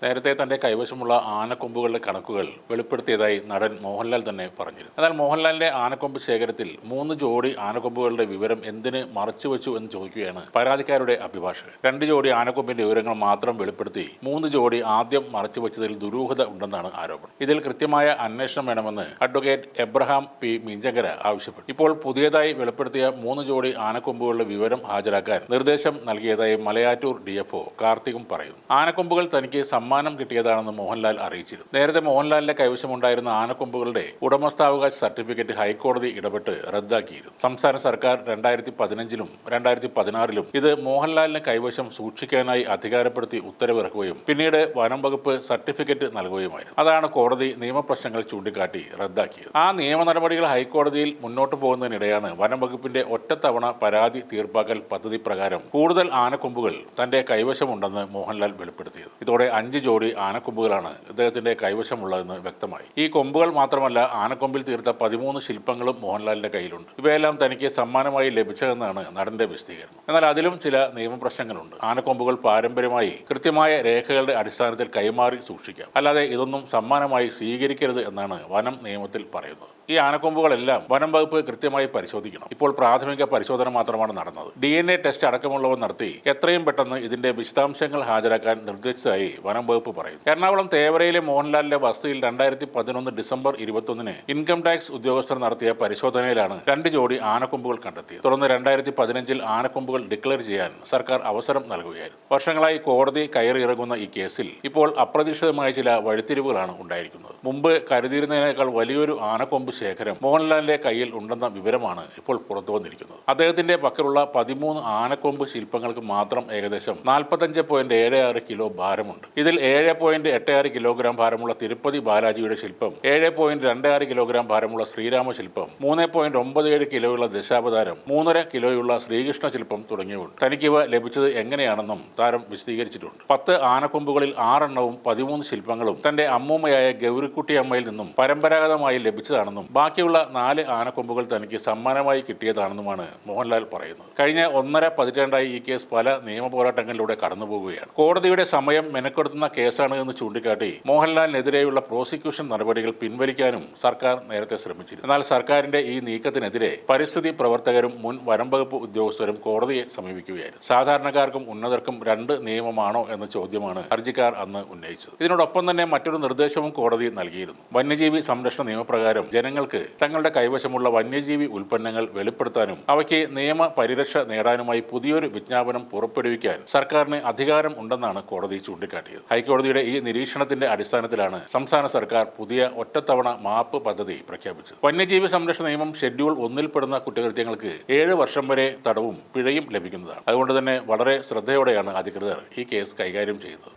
നേരത്തെ തന്റെ കൈവശമുള്ള ആനക്കൊമ്പുകളുടെ കണക്കുകൾ വെളിപ്പെടുത്തിയതായി നടൻ മോഹൻലാൽ തന്നെ പറഞ്ഞിരുന്നു. എന്നാൽ മോഹൻലാലിന്റെ ആനക്കൊമ്പ് ശേഖരത്തിൽ 3 ജോഡി ആനക്കൊമ്പുകളുടെ വിവരം എന്തിന് മറച്ചുവെച്ചു എന്ന് ചോദിക്കുകയാണ് പരാതിക്കാരുടെ അഭിഭാഷകൻ. 2 ജോഡി ആനക്കൊമ്പിന്റെ വിവരങ്ങൾ മാത്രം വെളിപ്പെടുത്തി 3 ജോഡി ആദ്യം മറച്ചുവെച്ചതിൽ ദുരൂഹത ഉണ്ടെന്നാണ് ആരോപണം. ഇതിൽ കൃത്യമായ അന്വേഷണം വേണമെന്ന് അഡ്വക്കേറ്റ് എബ്രഹാം പി മിഞ്ചങ്കര ആവശ്യപ്പെട്ടു. ഇപ്പോൾ പുതിയതായി വെളിപ്പെടുത്തിയ 3 ജോഡി ആനക്കൊമ്പുകളുടെ വിവരം ഹാജരാക്കാൻ നിർദ്ദേശം നൽകിയതായി മലയാറ്റൂർ DFO കാർത്തികും പറയുന്നു. ആനക്കൊമ്പുകൾ തനിക്ക് സമ്മാനം കിട്ടിയതാണെന്ന് മോഹൻലാൽ അറിയിച്ചിരുന്നു. നേരത്തെ മോഹൻലാലിന്റെ കൈവശമുണ്ടായിരുന്ന ആനക്കൊമ്പുകളുടെ ഉടമസ്ഥാവകാശ സർട്ടിഫിക്കറ്റ് ഹൈക്കോടതി ഇടപെട്ട് റദ്ദാക്കിയിരുന്നു. സംസ്ഥാന സർക്കാർ 2015-ലും 2016-ലും ഇത് മോഹൻലാലിന് കൈവശം സൂക്ഷിക്കാനായി അധികാരപ്പെടുത്തി ഉത്തരവിറക്കുകയും പിന്നീട് വനം വകുപ്പ് സർട്ടിഫിക്കറ്റ് നൽകുകയുമായിരുന്നു. അതാണ് കോടതി നിയമപ്രശ്നങ്ങൾ ചൂണ്ടിക്കാട്ടി റദ്ദാക്കിയത്. ആ നിയമ നടപടികൾ ഹൈക്കോടതിയിൽ മുന്നോട്ട് പോകുന്നതിനിടെയാണ് വനം വകുപ്പിന്റെ ഒറ്റത്തവണ പരാതി തീർപ്പാക്കൽ പദ്ധതി പ്രകാരം കൂടുതൽ ആനക്കൊമ്പുകൾ തന്റെ കൈവശമുണ്ടെന്ന് മോഹൻലാൽ വെളിപ്പെടുത്തിയത്. ഇതോടെ 5 ജോഡി ആനക്കൊമ്പുകളാണ് ഇദ്ദേഹത്തിന്റെ കൈവശമുള്ളതെന്ന് വ്യക്തമായി. ഈ കൊമ്പുകൾ മാത്രമല്ല, ആനക്കൊമ്പിൽ തീർത്ത 13 ശില്പങ്ങളും മോഹൻലാലിന്റെ കയ്യിലുണ്ട്. ഇവയെല്ലാം തനിക്ക് സമ്മാനമായി ലഭിച്ചതെന്നാണ് നടന്റെ വിശദീകരണം. എന്നാൽ അതിലും ചില നിയമപ്രശ്നങ്ങളുണ്ട്. ആനക്കൊമ്പുകൾ പാരമ്പര്യമായി കൃത്യമായ രേഖകളുടെ അടിസ്ഥാനത്തിൽ കൈമാറി സൂക്ഷിക്കാം, അല്ലാതെ ഇതൊന്നും സമ്മാനമായി സ്വീകരിക്കരുത് എന്നാണ് വനം നിയമത്തിൽ പറയുന്നത്. ഈ ആനക്കൊമ്പുകളെല്ലാം വനം വകുപ്പ് കൃത്യമായി പരിശോധിക്കണം. ഇപ്പോൾ പ്രാഥമിക പരിശോധന മാത്രമാണ് നടന്നത്. DNA ടെസ്റ്റ് അടക്കമുള്ളവ നടത്തി എത്രയും പെട്ടെന്ന് ഇതിന്റെ വിശദാംശങ്ങൾ ഹാജരാക്കാൻ നിർദ്ദേശിച്ചതായി വനം വകുപ്പ് പറയുന്നു. എറണാകുളം തേവരയിലെ മോഹൻലാലിന്റെ വസതിയിൽ 2011 ഡിസംബർ 21-ന് ഇൻകം ടാക്സ് ഉദ്യോഗസ്ഥർ നടത്തിയ പരിശോധനയിലാണ് 2 ജോഡി ആനക്കൊമ്പുകൾ കണ്ടെത്തിയത്. തുടർന്ന് 2015-ൽ ആനക്കൊമ്പുകൾ ഡിക്ലെയർ ചെയ്യാൻ സർക്കാർ അവസരം നൽകുകയായിരുന്നു. വർഷങ്ങളായി കോടതി കയറിയിറങ്ങുന്ന ഈ കേസിൽ ഇപ്പോൾ അപ്രതീക്ഷിതമായ ചില വഴിത്തിരിവുകളാണ് ഉണ്ടായിരിക്കുന്നത്. മുമ്പ് കരുതിയിരുന്നതിനേക്കാൾ വലിയൊരു ആനക്കൊമ്പ് ശേഖരം മോഹൻലാലിന്റെ കയ്യിൽ ഉണ്ടെന്ന വിവരമാണ് ഇപ്പോൾ പുറത്തു വന്നിരിക്കുന്നത്. അദ്ദേഹത്തിന്റെ പക്കലുള്ള 13 ആനക്കൊമ്പ് ശില്പങ്ങൾക്ക് മാത്രം ഏകദേശം 45.76 കിലോ ഭാരമുണ്ട്. ഇതിൽ 7.86 കിലോഗ്രാം ഭാരമുള്ള തിരുപ്പതി ബാലാജിയുടെ ശില്പം, 7.26 കിലോഗ്രാം ഭാരമുള്ള ശ്രീരാമ ശില്പം, 3.97 കിലോയുള്ള ദശാവതാരം, 3.5 കിലോയുള്ള ശ്രീകൃഷ്ണ ശില്പം തുടങ്ങിയവ. തനിക്കിവ ലഭിച്ചത് എങ്ങനെയാണെന്നും താരം വിശദീകരിച്ചിട്ടുണ്ട്. 10 ആനക്കൊമ്പുകളിൽ 6 എണ്ണവും 13 ശില്പങ്ങളും തന്റെ അമ്മൂമ്മയായ ഗൗരിക്കുട്ടിയമ്മയിൽ നിന്നും പരമ്പരാഗതമായി ലഭിച്ചതാണെന്നും ബാക്കിയുള്ള 4 ആനക്കൊമ്പുകൾ തനിക്ക് സമ്മാനമായി കിട്ടിയതാണെന്നുമാണ് മോഹൻലാൽ പറയുന്നത്. കഴിഞ്ഞ 1.5 പതിറ്റാണ്ടായി ഈ കേസ് പല നിയമ പോരാട്ടങ്ങളിലൂടെ കടന്നുപോകുകയാണ്. കോടതിയുടെ സമയം മെനക്കെടുത്തുന്ന കേസാണ് എന്ന് ചൂണ്ടിക്കാട്ടി മോഹൻലാലിനെതിരെയുള്ള പ്രോസിക്യൂഷൻ നടപടികൾ പിൻവലിക്കാനും സർക്കാർ നേരത്തെ ശ്രമിച്ചിരുന്നു. എന്നാൽ സർക്കാരിന്റെ ഈ നീക്കത്തിനെതിരെ പരിസ്ഥിതി പ്രവർത്തകരും മുൻ വനം വകുപ്പ് ഉദ്യോഗസ്ഥരും കോടതിയെ സമീപിക്കുകയായിരുന്നു. സാധാരണക്കാർക്കും ഉന്നതർക്കും 2 നിയമമാണോ എന്ന ചോദ്യമാണ് ഹർജിക്കാർ അന്ന് ഉന്നയിച്ചത്. ഇതിനോടൊപ്പം തന്നെ മറ്റൊരു നിർദ്ദേശവും കോടതി നൽകിയിരുന്നു. വന്യജീവി സംരക്ഷണ നിയമപ്രകാരം ജനങ്ങൾക്ക് തങ്ങളുടെ കൈവശമുള്ള വന്യജീവി ഉൽപ്പന്നങ്ങൾ വെളിപ്പെടുത്താനും അവയ്ക്ക് നിയമ പരിരക്ഷ നേടാനുമായി പുതിയൊരു വിജ്ഞാപനം പുറപ്പെടുവിക്കാൻ സർക്കാരിന് അധികാരം ഉണ്ടെന്നാണ് കോടതി ചൂണ്ടിക്കാട്ടിയത്. ഹൈക്കോടതിയുടെ ഈ നിരീക്ഷണത്തിന്റെ അടിസ്ഥാനത്തിലാണ് സംസ്ഥാന സർക്കാർ പുതിയ ഒറ്റത്തവണ മാപ്പ് പദ്ധതി പ്രഖ്യാപിച്ചത്. വന്യജീവി സംരക്ഷണ നിയമം ഷെഡ്യൂൾ 1-ൽ പെടുന്ന കുറ്റകൃത്യങ്ങൾക്ക് 7 വർഷം വരെ തടവും പിഴയും ലഭിക്കുന്നതാണ്. അതുകൊണ്ട് തന്നെ വളരെ ശ്രദ്ധയോടെയാണ് അധികൃതർ ഈ കേസ് കൈകാര്യം ചെയ്യുന്നത്.